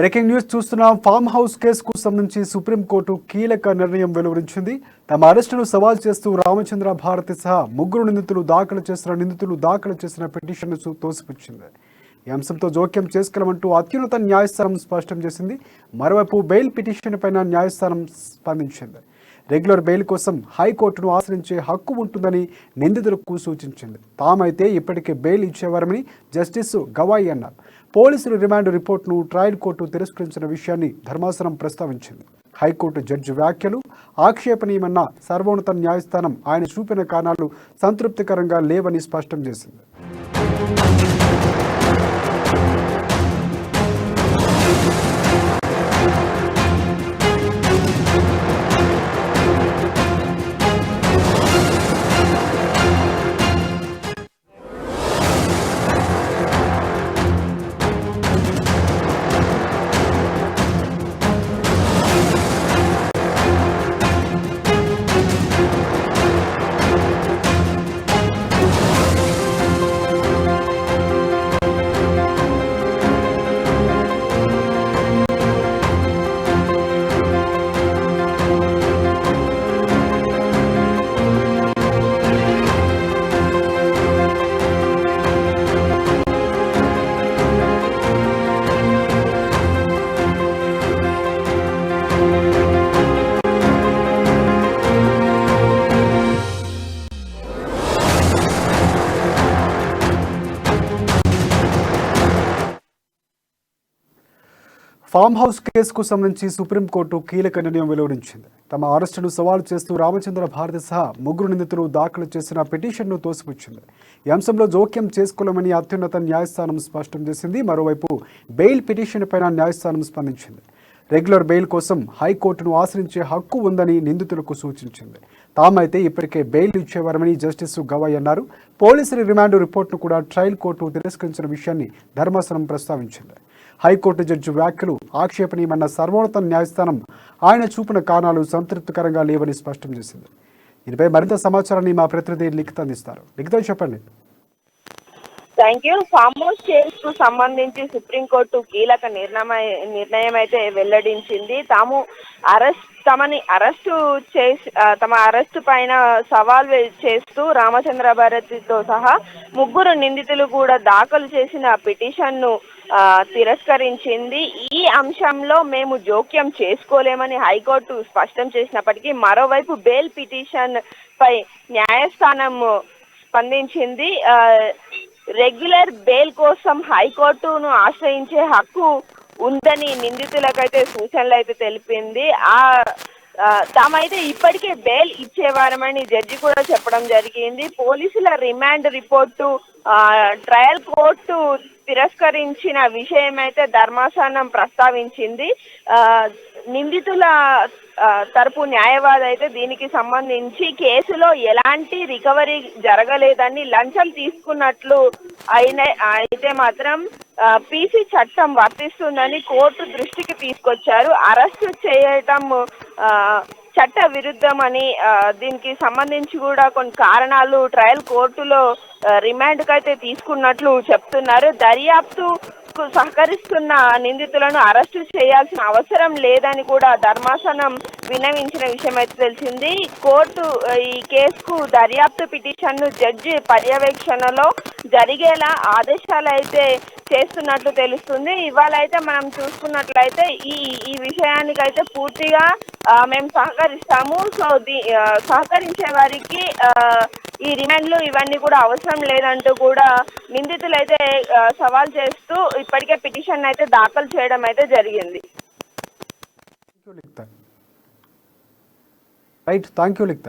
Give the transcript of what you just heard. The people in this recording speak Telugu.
బ్రేకింగ్ న్యూస్ చూస్తున్నాం. ఫామ్ హౌస్ కేసుకు సంబంధించి సుప్రీంకోర్టు కీలక నిర్ణయం వెలువరించింది. తమ అరెస్టును సవాల్ చేస్తూ రామచంద్ర భారతి సహా ముగ్గురు నిందితులు దాఖలు చేసిన పిటిషన్ను తోసిపుచ్చింది. ఈ అంశంతో జోక్యం చేసుకోవాలంటూ అత్యున్నత న్యాయస్థానం స్పష్టం చేసింది. మరోవైపు బెయిల్ పిటిషన్ పైన న్యాయస్థానం స్పందించింది. రెగ్యులర్ బెయిల్ కోసం హైకోర్టును ఆశ్రయించే హక్కు ఉంటుందని నిందితులకు సూచించింది. తామైతే ఇప్పటికే బెయిల్ ఇచ్చేవారమని జస్టిస్ గవాయి అన్నారు. పోలీసులు రిమాండ్ రిపోర్టును ట్రయల్ కోర్టు తిరస్కరించిన విషయాన్ని ధర్మాసనం ప్రస్తావించింది. హైకోర్టు జడ్జి వ్యాఖ్యలు ఆక్షేపణీయమన్న సర్వోన్నత న్యాయస్థానం ఆయన చూపిన కారణాలు సంతృప్తికరంగా లేవని స్పష్టం చేసింది. ఫామ్ హౌస్ కేసుకు సంబంధించి సుప్రీంకోర్టు కీలక నిర్ణయం వెలువరించింది. తమ అరెస్టును సవాలు చేస్తూ రామచంద్ర భారతి సహా ముగ్గురు నిందితులు దాఖలు చేసిన పిటిషన్ను తోసిపుచ్చింది. ఈ అంశంలో జోక్యం చేసుకోలేమని అత్యున్నత న్యాయస్థానం స్పష్టం చేసింది. మరోవైపు బెయిల్ పిటిషన్ పైన న్యాయస్థానం స్పందించింది. రెగ్యులర్ బెయిల్ కోసం హైకోర్టును ఆశ్రయించే హక్కు ఉందని నిందితులకు సూచించింది. తామైతే ఇప్పటికే బెయిల్ ఇచ్చేవారమని జస్టిస్ గవాయి అన్నారు. పోలీసుల రిమాండ్ రిపోర్టును కూడా ట్రయల్ కోర్టు తిరస్కరించిన విషయాన్ని ధర్మాసనం ప్రస్తావించింది. హైకోర్టు జడ్జి వ్యాఖ్యలు ఆక్షేపణీయమన్న సర్వోన్నత న్యాయస్థానం ఆయన చూపిన కారణాలు సంతృప్తికరంగా లేవని స్పష్టం చేసింది. దీనిపై మరింత సమాచారాన్ని మా ప్రతినిధి లిఖిత్ అందిస్తారు. లిఖిత్, చెప్పండి. Thank you. ఫామ్ హౌస్ కేసుకు సంబంధించి సుప్రీంకోర్టు కీలక నిర్ణయం అయితే వెల్లడించింది. తమని అరెస్టు చేసి తమ అరెస్టు పైన సవాల్ చేస్తూ రామచంద్ర భారతితో సహా ముగ్గురు నిందితులు కూడా దాఖలు చేసిన పిటిషన్ను తిరస్కరించింది. ఈ అంశంలో మేము జోక్యం చేసుకోలేమని హైకోర్టు స్పష్టం చేసినప్పటికీ మరోవైపు బెయిల్ పిటిషన్ పై న్యాయస్థానం స్పందించింది. రెగ్యులర్ బెయిల్ కోసం హైకోర్టును ఆశ్రయించే హక్కు ఉందని నిందితులకైతే సూచనలు అయితే తెలిపింది. తామైతే ఇప్పటికే బెయిల్ ఇచ్చేవారమని జడ్జి కూడా చెప్పడం జరిగింది. పోలీసుల రిమాండ్ రిపోర్టు ట్రయల్ కోర్టు తిరస్కరించిన విషయం అయితే ధర్మాసనం ప్రస్తావించింది. నిందితుల తరపు న్యాయవాది అయితే దీనికి సంబంధించి కేసులో ఎలాంటి రికవరీ జరగలేదని, లంచం తీసుకున్నట్లు అయితే మాత్రం పీసీ చట్టం వర్తిస్తుందని కోర్టు దృష్టికి తీసుకొచ్చారు. అరెస్టు చేయటం చట్ట విరుద్ధమని, దీనికి సంబంధించి కూడా కొన్ని కారణాలు ట్రయల్ కోర్టులో రిమాండ్కి అయితే తీసుకున్నట్లు చెప్తున్నారు. దర్యాప్తుకు సహకరిస్తున్న నిందితులను అరెస్టు చేయాల్సిన అవసరం లేదని కూడా ధర్మాసనం విన్నవించిన విషయం అయితే తెలిసింది. కోర్టు ఈ కేసుకు దర్యాప్తు పిటిషన్ను జడ్జి పర్యవేక్షణలో జరిగేలా ఆదేశాలు అయితే చేస్తున్నట్లు తెలుస్తుంది. ఇవాళ అయితే మనం చూసుకున్నట్లయితే ఈ విషయానికైతే పూర్తిగా మేము సహకరిస్తాము. సో సహకరించే వారికి ఈ రిమాండ్లు ఇవన్నీ కూడా అవసరం లేదంటూ కూడా నిందితులైతే సవాల్ చేస్తూ ఇప్పటికే పిటిషన్ అయితే దాఖలు చేయడం అయితే జరిగింది. Thank you Likhita.